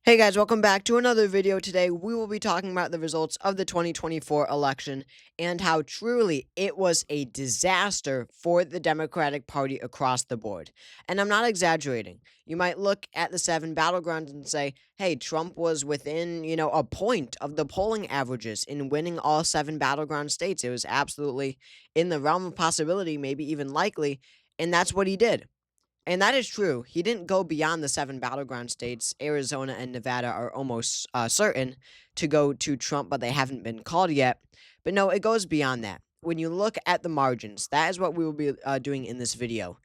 Hey guys, welcome back to another video. Today we will be talking about the results of the 2024 election and how truly it was a disaster for the Democratic Party across the board. And I'm not exaggerating. You might look at the 7 battlegrounds and say, hey, Trump was within, a point of the polling averages in winning all 7 battleground states. It was absolutely in the realm of possibility, maybe even likely, and that's what he did. And that is true. He didn't go beyond the 7 battleground states. Arizona and Nevada are almost certain to go to Trump, but they haven't been called yet. But no, it goes beyond that. When you look at the margins, that is what we will be doing in this video.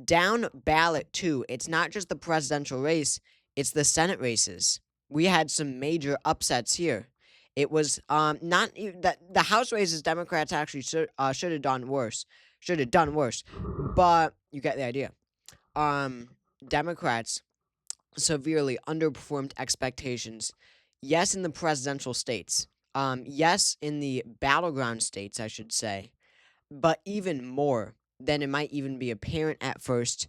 Down ballot, too. It's not just the presidential race, it's the Senate races. We had some major upsets here. It was not even that the House races, Democrats actually should have done worse. Should have done worse. But you get the idea. Democrats severely underperformed expectations. Yes, in the presidential states. Yes, in the battleground states, I should say. But even more than it might even be apparent at first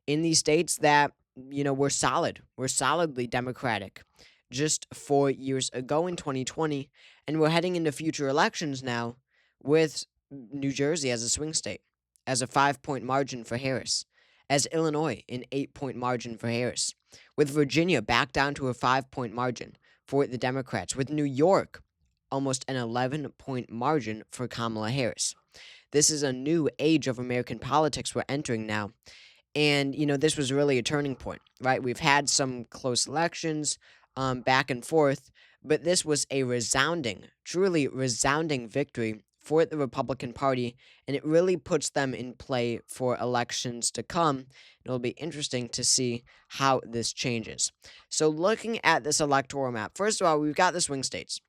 in these states that, were solid. We're solidly Democratic just 4 years ago in 2020. And we're heading into future elections now with New Jersey as a swing state, as a 5 point margin for Harris, as Illinois an 8 point margin for Harris, with Virginia back down to a 5 point margin for the Democrats, with New York almost an 11 point margin for Kamala Harris. This is a new age of American politics we're entering now. And, this was really a turning point, right? We've had some close elections back and forth, but this was a resounding, truly resounding victory for the Republican Party, and it really puts them in play for elections to come. It'll be interesting to see how this changes. So, looking at this electoral map, first of all, we've got the swing states.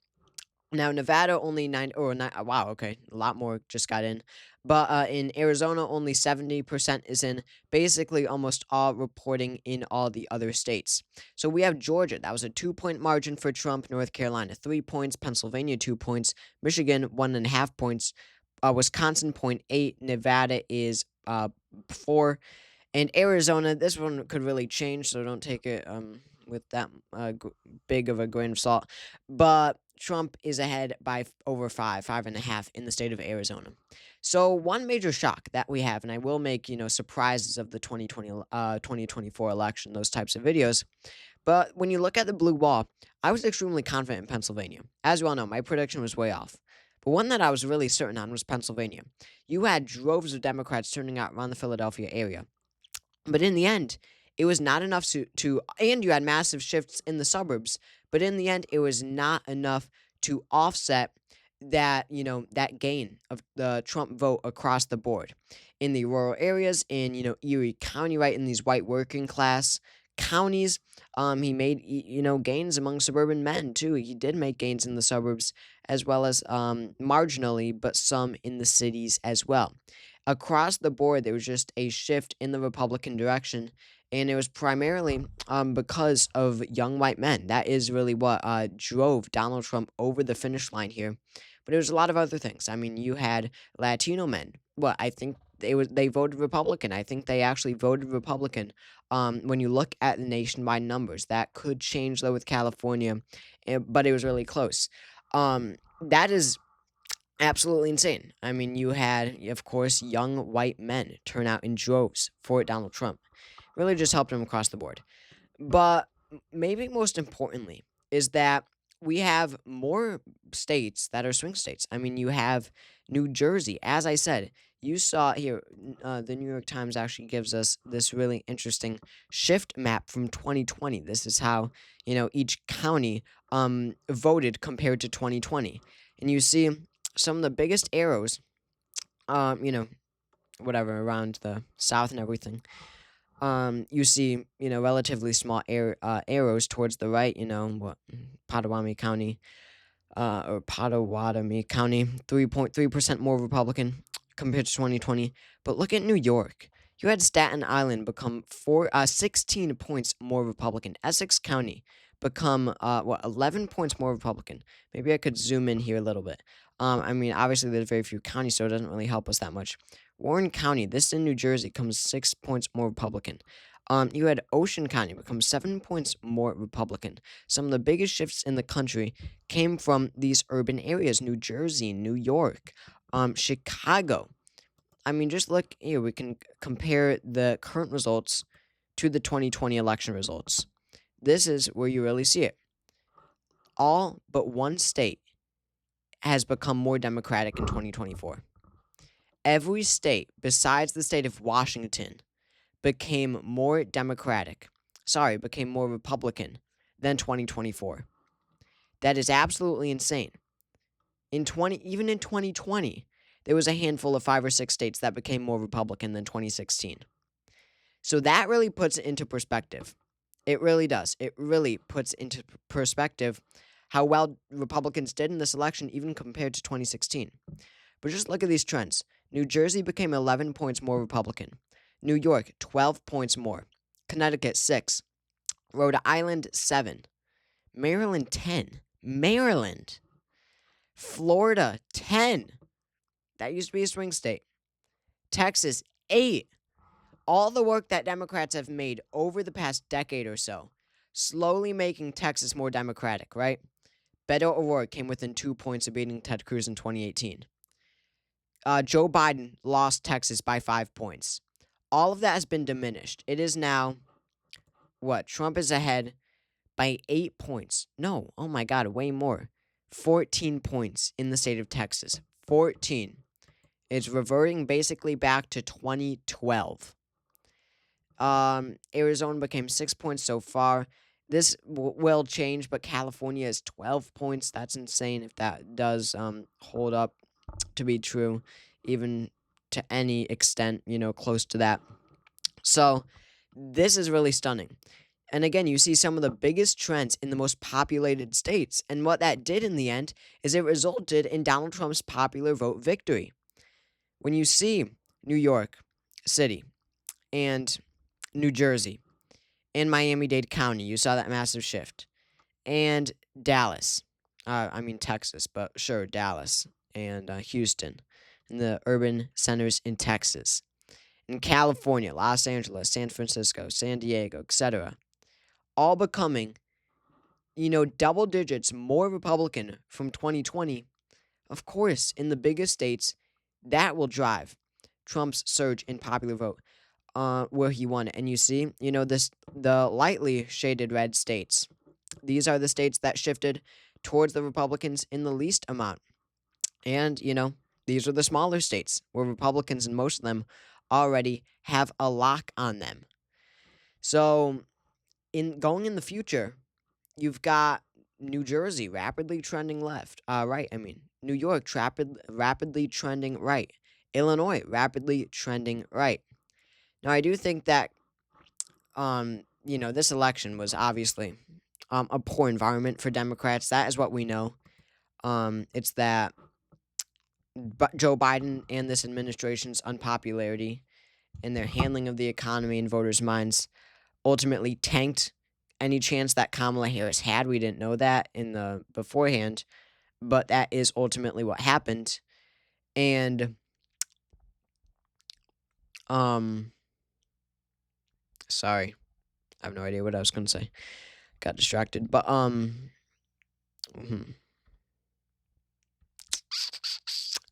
Now, Nevada only 9 or 9 wow, okay, a lot more just got in. But, in Arizona, only 70% is in, basically almost all reporting in all the other states. So we have Georgia, that was a 2 point margin for Trump, North Carolina 3 points, Pennsylvania 2 points, Michigan 1.5 points, Wisconsin point 0.8, Nevada is, 4, and Arizona, this one could really change, so don't take it, with that, big of a grain of salt, but Trump is ahead by over 5.5 in the state of Arizona. So one major shock that we have, and I will make, surprises of the 2024 election, those types of videos. But when you look at the blue wall, I was extremely confident in Pennsylvania. As you all know, my prediction was way off. But one that I was really certain on was Pennsylvania. You had droves of Democrats turning out around the Philadelphia area. But in the end, it was not enough and you had massive shifts in the suburbs, but in the end, it was not enough to offset that, that gain of the Trump vote across the board. In the rural areas, in, Erie County, right, in these white working class counties, he made, gains among suburban men too. He did make gains in the suburbs as well as marginally, but some in the cities as well. Across the board, there was just a shift in the Republican direction, and it was primarily because of young white men. That is really what drove Donald Trump over the finish line here. But it was a lot of other things. I mean, you had Latino men. Well, I think they voted Republican. I think they actually voted Republican. When you look at the nationwide numbers, that could change though with California, but it was really close. That is absolutely insane. I mean, you had, of course, young white men turn out in droves for Donald Trump. Really just helped him across the board. But maybe most importantly is that we have more states that are swing states. I mean, you have New Jersey. As I said, you saw here, the New York Times actually gives us this really interesting shift map from 2020. This is how, each county voted compared to 2020. And you see some of the biggest arrows, um, you know, whatever, around the south and everything. You see, relatively small arrows towards the right, Potawatomi County, or Potawatomi County, 3.3% more Republican compared to 2020. But look at New York. You had Staten Island become 16 points more Republican. Essex County become 11 points more Republican. Maybe I could zoom in here a little bit. I mean, obviously there's very few counties, so it doesn't really help us that much. Warren County, this in New Jersey, comes 6 points more Republican. You had Ocean County become 7 points more Republican. Some of the biggest shifts in the country came from these urban areas: New Jersey, New York, Chicago. I mean, just look here. We can compare the current results to the 2020 election results. This is where you really see it. All but one state has become more Democratic in 2024. Every state, besides the state of Washington, became more Democratic. Sorry, became more Republican than 2024. That is absolutely insane. Even in 2020, there was a handful of 5 or 6 states that became more Republican than 2016. So that really puts it into perspective. It really does. It really puts into perspective how well Republicans did in this election, even compared to 2016. But just look at these trends. New Jersey became 11 points more Republican. New York, 12 points more. Connecticut, 6. Rhode Island, 7. Maryland, 10. Maryland. Florida, 10. That used to be a swing state. Texas, 8. All the work that Democrats have made over the past decade or so, slowly making Texas more Democratic, right? Beto O'Rourke came within 2 points of beating Ted Cruz in 2018. Joe Biden lost Texas by 5 points. All of that has been diminished. It is now, Trump is ahead by 8 points. No, oh my God, way more. 14 points in the state of Texas. 14. It's reverting basically back to 2012. Arizona became 6 points so far. This will change, but California is 12 points. That's insane if that does hold up to be true, even to any extent, close to that. So this is really stunning. And again, you see some of the biggest trends in the most populated states. And what that did in the end is it resulted in Donald Trump's popular vote victory. When you see New York City and New Jersey and Miami-Dade County, you saw that massive shift. And Dallas. Texas, but sure, Dallas and Houston and the urban centers in Texas. In California, Los Angeles, San Francisco, San Diego, etc. All becoming, double digits more Republican from 2020. Of course, in the biggest states, that will drive Trump's surge in popular vote, where he won it. And you see, the lightly shaded red states. These are the states that shifted towards the Republicans in the least amount. And, these are the smaller states where Republicans, and most of them, already have a lock on them. So, going in the future, you've got New Jersey rapidly trending right. New York rapidly trending right. Illinois rapidly trending right. Now, I do think that, this election was obviously a poor environment for Democrats. That is what we know. It's that Joe Biden and this administration's unpopularity and their handling of the economy in voters' minds ultimately tanked any chance that Kamala Harris had. We didn't know that in the beforehand, but that is ultimately what happened. And sorry, I have no idea what I was gonna say. Got distracted, but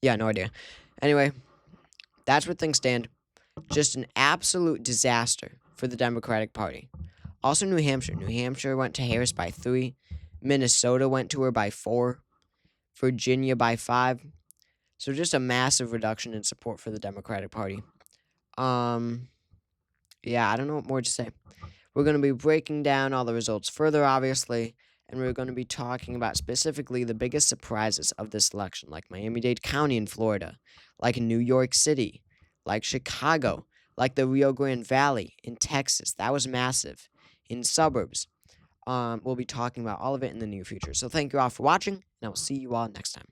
yeah, no idea. Anyway, that's where things stand. Just an absolute disaster for the Democratic Party. Also, New Hampshire. New Hampshire went to Harris by 3. Minnesota went to her by 4. Virginia by 5. So just a massive reduction in support for the Democratic Party. Yeah, I don't know what more to say. We're going to be breaking down all the results further, obviously, and we're going to be talking about specifically the biggest surprises of this election, like Miami-Dade County in Florida, like New York City, like Chicago, like the Rio Grande Valley in Texas. That was massive. In suburbs. We'll be talking about all of it in the near future. So thank you all for watching, and I will see you all next time.